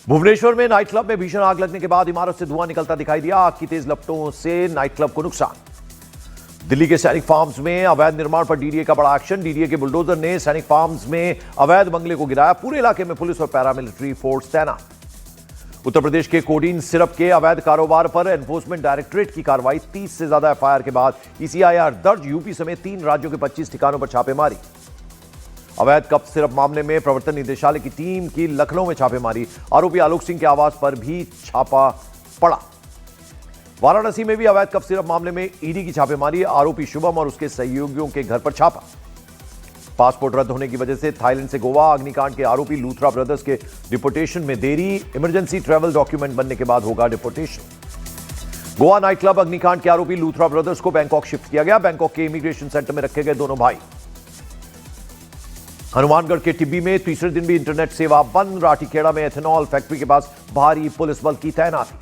भुवनेश्वर में night club में भीषण आग लगने के बाद इमारत से धुआं निकलता दिखाई दिया। आग की तेज लपटों से नाइट क्लब को नुकसान। दिल्ली के सैनिक फार्म्स में अवैध निर्माण पर डीडीए का बड़ा एक्शन। डीडीए के बुलडोजर ने सैनिक फार्म्स में अवैध बंगले को गिराया। पूरे इलाके में पुलिस और पैरामिलिट्री फोर्स तैनात। उत्तर प्रदेश के कोडीन सिरप के अवैध कारोबार पर एनफोर्समेंट डायरेक्टरेट की कार्रवाई। 30 से ज्यादा एफआईआर के बाद ईसीआईआर दर्ज। यूपी समेत 3 राज्यों के 25 ठिकानों पर छापेमारी। अवैध कप सिरप मामले में प्रवर्तन निदेशालय की टीम की लखनऊ में छापेमारी। आरोपी आलोक सिंह के आवास पर भी छापा पड़ा। वाराणसी में भी अवैध कप सिरप मामले में ईडी की छापेमारी। आरोपी शुभम और उसके सहयोगियों के घर पर छापा। पासपोर्ट रद्द होने की वजह से थाईलैंड से गोवा अग्निकांड के आरोपी लूथरा ब्रदर्स के डिपोर्टेशन में देरी। इमरजेंसी ट्रैवल डॉक्यूमेंट बनने के बाद होगा डिपोर्टेशन। गोवा नाइट क्लब अग्निकांड के आरोपी लूथरा ब्रदर्स को बैंकॉक शिफ्ट किया गया। बैंकॉक के इमिग्रेशन सेंटर में रखे गए दोनों भाई। हनुमानगढ़ के टिब्बी में तीसरे दिन भी इंटरनेट सेवा बंद। राठीखेड़ा में एथेनॉल फैक्ट्री के पास भारी पुलिस बल की तैनाती।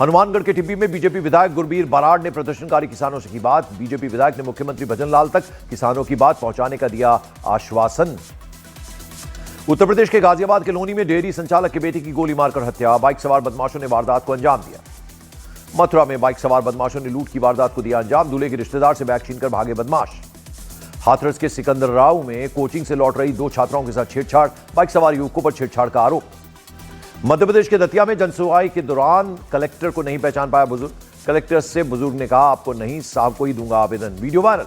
हनुमानगढ़ के टिब्बी में बीजेपी विधायक गुरबीर बराड़ ने प्रदर्शनकारी किसानों से की बात। बीजेपी विधायक ने मुख्यमंत्री भजनलाल तक किसानों की बात पहुंचाने का दिया आश्वासन। उत्तर प्रदेश के गाजियाबाद के लोनी में डेयरी संचालक की बेटी की गोली मारकर हत्या। बाइक सवार बदमाशों ने वारदात को अंजाम दिया। मथुरा में बाइक सवार बदमाशों ने लूट की वारदात को दिया अंजाम। दूल्हे के रिश्तेदार से बैग छीनकर भागे बदमाश। हाथरस के सिकंदर राव में कोचिंग से लौट रही 2 छात्राओं के साथ छेड़छाड़। बाइक सवार युवकों पर छेड़छाड़ का आरोप। मध्य प्रदेश के दतिया में जनसुनवाई के दौरान कलेक्टर को नहीं पहचान पाया बुजुर्ग। कलेक्टर से बुजुर्ग ने कहा, आपको नहीं, साहब को ही दूंगा आवेदन। Video viral.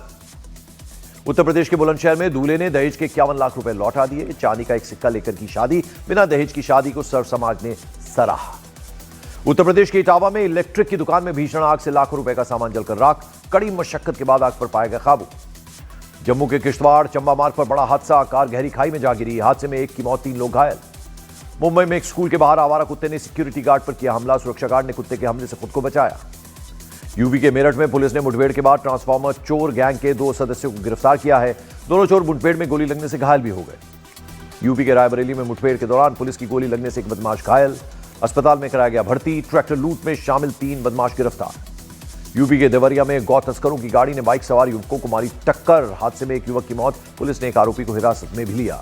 उत्तर प्रदेश के बुलंदशहर में दूल्हे ने दहेज के 51 लाख रुपए लौटा दिए। चांदी का एक सिक्का लेकर की शादी। बिना दहेज की शादी को सर्व समाज ने सराहा। उत्तर प्रदेश के इटावा में इलेक्ट्रिक की दुकान में भीषण आग से लाखों रुपए का सामान जलकर राख। कड़ी मशक्कत के बाद आग पर पाया गया काबू। जम्मू के किश्तवाड़ चंबा मार्ग पर बड़ा हादसा। कार गहरी खाई में जा गिरी। हादसे में 1 की मौत, 3 लोग घायल। मुंबई में एक स्कूल के बाहर आवारा कुत्ते ने सिक्योरिटी गार्ड पर किया हमला। सुरक्षा गार्ड ने कुत्ते के हमले से खुद को बचाया। यूपी के मेरठ में पुलिस ने मुठभेड़ के बाद ट्रांसफार्मर चोर गैंग के 2 सदस्यों को गिरफ्तार किया है। दोनों चोर मुठभेड़ में गोली लगने से घायल भी हो गए। यूपी के रायबरेली में मुठभेड़ के दौरान पुलिस की गोली लगने से एक बदमाश घायल। अस्पताल में कराया गया भर्ती। ट्रैक्टर लूट में शामिल 3 बदमाश गिरफ्तार। यूपी के देवरिया में गौ तस्करों की गाड़ी ने बाइक सवार युवकों को मारी टक्कर। हादसे में एक युवक की मौत। पुलिस ने एक आरोपी को हिरासत में भी लिया।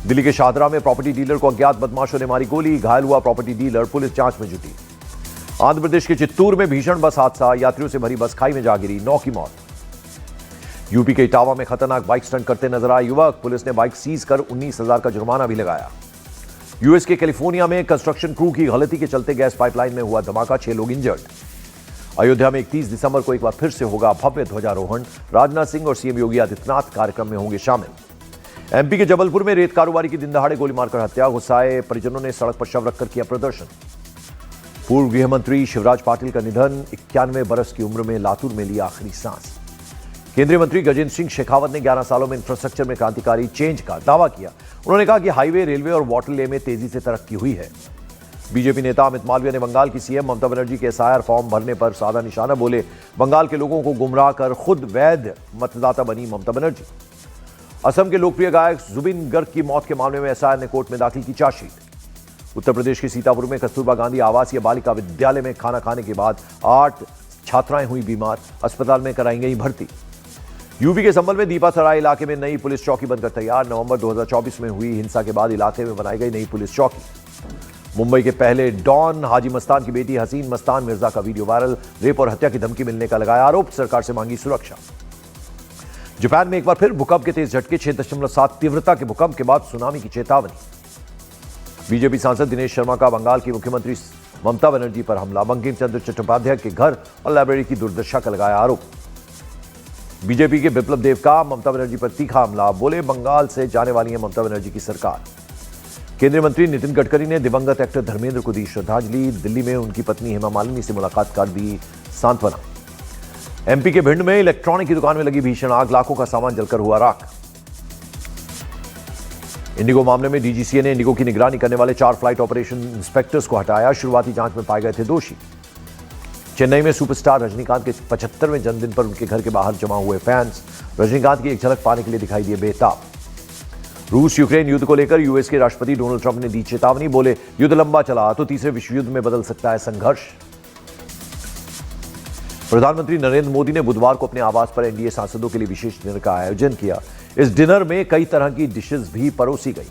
दिल्ली के शाहदरा में प्रॉपर्टी डीलर को अज्ञात बदमाशों ने मारी गोली। घायल हुआ प्रॉपर्टी डीलर। पुलिस जांच में जुटी। आंध्र प्रदेश के चित्तूर में भीषण बस हादसा। यात्रियों से भरी बस खाई में जा गिरी। 9 की मौत। यूपी के इटावा में खतरनाक बाइक स्टंट करते नजर आए युवक। पुलिस ने बाइक सीज कर 19,000 का जुर्माना भी लगाया। यूएस के कैलिफोर्निया में कंस्ट्रक्शन क्रू की गलती के चलते गैस पाइपलाइन में हुआ धमाका। 6 लोग इंजर्ड। अयोध्या में 31 दिसंबर को एक बार फिर से होगा भव्य ध्वजारोहण। राजनाथ सिंह और सीएम योगी आदित्यनाथ कार्यक्रम में होंगे शामिल। एमपी के जबलपुर में रेत कारोबारी की दिन दहाड़े गोली मारकर हत्या। गुस्साए परिजनों ने सड़क पर शव रखकर किया प्रदर्शन। पूर्व गृह मंत्री शिवराज पाटिल का निधन। 91 बरस की उम्र में लातूर में लिया आखिरी सांस। केंद्रीय मंत्री गजेंद्र सिंह शेखावत ने 11 सालों में इंफ्रास्ट्रक्चर में क्रांतिकारी चेंज का दावा किया। उन्होंने कहा कि हाईवे, रेलवे और वाटरवे में तेजी से तरक्की हुई है। बीजेपी नेता अमित मालवीय ने बंगाल की सीएम ममता बनर्जी के एसआईआर फॉर्म भरने पर साधा निशाना बोले। बंगाल के लोगों को गुमराह कर खुद वैध मतदाता बनी ममता बनर्जी। असम के लोकप्रिय गायक जुबिन गर्ग की मौत के मामले में एसआईआर ने कोर्ट में दाखिल की चार्जशीट। उत्तर प्रदेश के सीतापुर में कस्तूरबा गांधी आवासीय बालिका विद्यालय में खाना खाने के बाद 8 छात्राएं हुई बीमार। अस्पताल में कराई गई भर्ती। यूपी के संभल में दीपासराय इलाके में नई पुलिस चौकी बनकर तैयार। नवंबर 2024 में हुई हिंसा के बाद इलाके में बनाई गई नई पुलिस चौकी। मुंबई के पहले डॉन हाजी मस्तान की बेटी हसीन मस्तान मिर्जा का वीडियो वायरल। रेप और हत्या की धमकी मिलने का लगाया आरोप। सरकार से मांगी सुरक्षा। जापान में एक बार फिर भूकंप के तेज झटके। 6.7 तीव्रता के भूकंप के बाद सुनामी की चेतावनी। बीजेपी सांसद दिनेश शर्मा का बंगाल की मुख्यमंत्री ममता बनर्जी पर हमला। बंकिम चंद्र चट्टोपाध्याय के घर और लाइब्रेरी की दुर्दशा का लगाया आरोप। बीजेपी के बिप्लब देव का ममता बनर्जी पर तीखा हमला। बोले, बंगाल से जाने वाली है ममता बनर्जी की सरकार। केंद्रीय मंत्री नितिन गडकरी ने दिवंगत एक्टर धर्मेंद्र को दी श्रद्धांजलि। दिल्ली में उनकी पत्नी हेमा मालिनी से मुलाकात कर दी सांत्वना। एमपी के भिंड में इलेक्ट्रॉनिक की दुकान में लगी भीषण आग। लाखों का सामान जलकर हुआ राख। इंडिगो मामले में डीजीसीए ने इंडिगो की निगरानी करने वाले 4 फ्लाइट ऑपरेशन इंस्पेक्टर्स को हटाया। शुरुआती जांच में पाए गए थे दोषी। चेन्नई में सुपरस्टार रजनीकांत के 75वें जन्मदिन पर उनके घर के बाहर जमा हुए फैंस रजनीकांत की एक झलक पाने के लिए दिखाई दिए बेताब। रूस यूक्रेन युद्ध को लेकर यूएस के राष्ट्रपति डोनाल्ड ट्रंप ने दी चेतावनी। बोले, युद्ध लंबा चला तो तीसरे विश्व युद्ध में बदल सकता है संघर्ष। प्रधानमंत्री नरेंद्र मोदी ने बुधवार को अपने आवास पर एनडीए सांसदों के लिए विशेष डिनर का आयोजन किया। इस डिनर में कई तरह की डिशेस भी परोसी गई।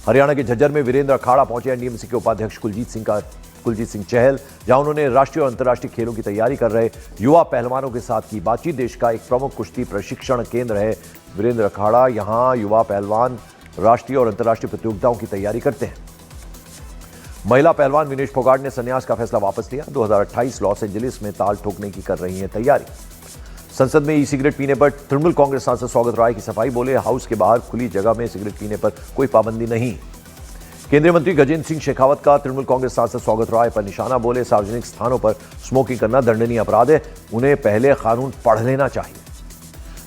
हरियाणा के झज्जर में वीरेंद्र अखाड़ा पहुंचे एनडीएमसी के उपाध्यक्ष कुलजीत सिंह चहल, जहां उन्होंने राष्ट्रीय और अंतर्राष्ट्रीय खेलों की तैयारी कर रहे युवा पहलवानों के साथ की बातचीत। देश का एक प्रमुख कुश्ती प्रशिक्षण केंद्र है वीरेंद्र अखाड़ा। यहां युवा पहलवान राष्ट्रीय और अंतर्राष्ट्रीय प्रतियोगिताओं की तैयारी करते हैं। महिला पहलवान विनेश फोगाट ने संन्यास का फैसला वापस लिया। 2028 लॉस एंजलिस में ताल ठोकने की कर रही है तैयारी। संसद में ई सिगरेट पीने पर तृणमूल कांग्रेस सांसद स्वागत राय की सफाई, बोले हाउस के बाहर खुली जगह में सिगरेट पीने पर कोई पाबंदी नहीं। केंद्रीय मंत्री गजेंद्र सिंह शेखावत का तृणमूल कांग्रेस सांसद स्वागत राय पर निशाना, बोले सार्वजनिक स्थानों पर स्मोकिंग करना दंडनीय अपराध है, उन्हें पहले कानून पढ़ लेना चाहिए।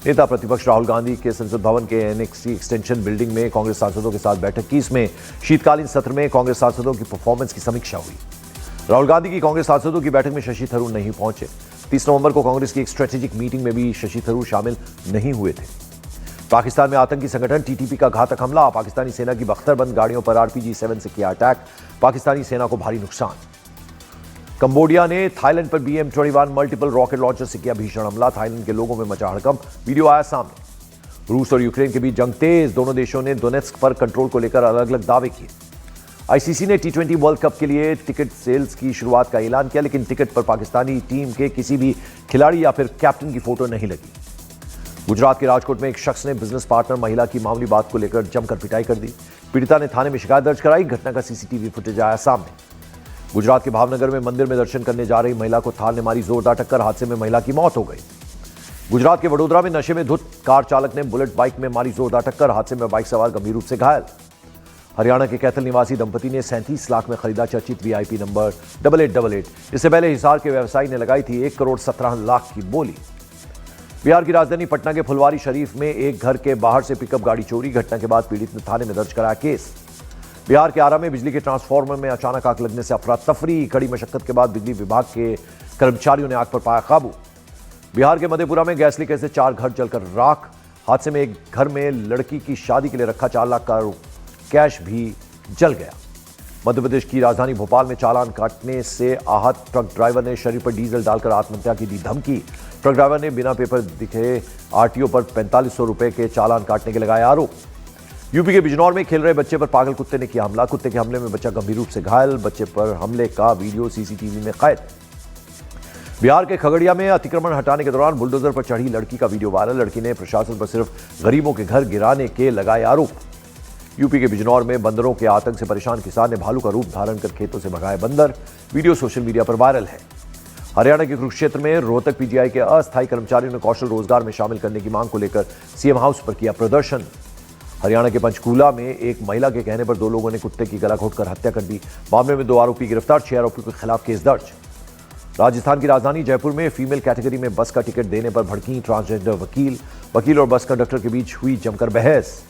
नेता प्रतिपक्ष राहुल गांधी के संसद भवन के एनएक्सी एक्सटेंशन बिल्डिंग में कांग्रेस सांसदों के साथ बैठक की। इसमें शीतकालीन सत्र में कांग्रेस सांसदों की परफॉर्मेंस की समीक्षा हुई। राहुल गांधी की कांग्रेस सांसदों की बैठक में शशि थरूर नहीं पहुंचे। 30 नवंबर को कांग्रेस की एक स्ट्रेटेजिक मीटिंग में भी शशि थरूर शामिल नहीं हुए थे। पाकिस्तान में आतंकी संगठन टीटीपी का घातक हमला, पाकिस्तानी सेना की बख्तरबंद गाड़ियों पर RPG-7 से किया अटैक, पाकिस्तानी सेना को भारी नुकसान। कंबोडिया ने थाईलैंड पर BM-21 मल्टीपल रॉकेट लॉन्चर से किया भीषण हमला, थाईलैंड के लोगों में मचा हड़कंप, वीडियो आया सामने। रूस और यूक्रेन के बीच जंग तेज, दोनों देशों ने डोनेट्स्क पर कंट्रोल को लेकर अलग अलग दावे किए। आईसीसी ने T20 वर्ल्ड कप के लिए टिकट सेल्स की शुरुआत का ऐलान किया, लेकिन टिकट पर पाकिस्तानी टीम के किसी भी खिलाड़ी या फिर कैप्टन की फोटो नहीं लगी। गुजरात के राजकोट में एक शख्स ने बिजनेस पार्टनर महिला की मामूली बात को लेकर जमकर पिटाई कर दी। पीड़िता ने थाने में शिकायत दर्ज कराई, घटना का CCTV फुटेज आया सामने। गुजरात के भावनगर में मंदिर में दर्शन करने जा रही महिला को थार ने मारी जोरदार टक्कर, हादसे में महिला की मौत हो गई। गुजरात के वडोदरा में नशे में धुत कार चालक ने बुलेट बाइक में मारी जोरदार टक्कर, हादसे में बाइक सवार गंभीर रूप से घायल। हरियाणा के कैथल निवासी दंपति ने 37 लाख में खरीदा चर्चित VIP नंबर 8888। इससे पहले हिसार के व्यवसायी ने लगाई थी 1 करोड़ 17 लाख की बोली। बिहार की राजधानी पटना के फुलवारी शरीफ में एक घर के बाहर से पिकअप गाड़ी चोरी, घटना के बाद पीड़ित ने थाने में दर्ज कराया केस। बिहार के आरा में बिजली के ट्रांसफार्मर में अचानक आग लगने से अफरा तफरी, कड़ी मशक्कत के बाद बिजली विभाग के कर्मचारियों ने आग पर पाया काबू। बिहार के मधेपुरा में गैस लीकेज से 4 घर जलकर राख, हादसे में एक घर में लड़की की शादी के लिए रखा 4 लाख का कैश भी जल गया। मध्य प्रदेश की राजधानी भोपाल में चालान काटने से आहत ट्रक ड्राइवर ने शरीर पर डीजल डालकर आत्महत्या की दी धमकी। ट्रक ड्राइवर ने बिना पेपर दिखे RTO पर 4500 रुपए के चालान काटने के लगाए आरोप। यूपी के बिजनौर में खेल रहे बच्चे पर पागल कुत्ते ने किया हमला, कुत्ते के हमले में बच्चा गंभीर रूप से घायल, बच्चे पर हमले का वीडियो CCTV में कैद। बिहार के खगड़िया में अतिक्रमण हटाने के दौरान बुलडोजर पर चढ़ी लड़की का वीडियो वायरल, लड़की ने प्रशासन पर सिर्फ गरीबों के घर गिराने के लगाए आरोप। यूपी के बिजनौर में बंदरों के आतंक से परेशान किसान ने भालू का रूप धारण कर खेतों से भगाए बंदर, वीडियो सोशल मीडिया पर वायरल है। हरियाणा के कुरुक्षेत्र में रोहतक PGI के अस्थायी कर्मचारियों ने कौशल रोजगार में शामिल करने की मांग को लेकर CM हाउस पर किया प्रदर्शन। हरियाणा के पंचकूला में एक महिला के कहने पर 2 लोगों ने कुत्ते की गला घोंटकर हत्या कर दी। मामले में 2 आरोपी गिरफ्तार, 6 आरोपियों के खिलाफ केस दर्ज। राजस्थान की राजधानी जयपुर में फीमेल कैटेगरी में बस का टिकट देने पर भड़की ट्रांसजेंडर वकील और बस कंडक्टर के बीच हुई जमकर बहस।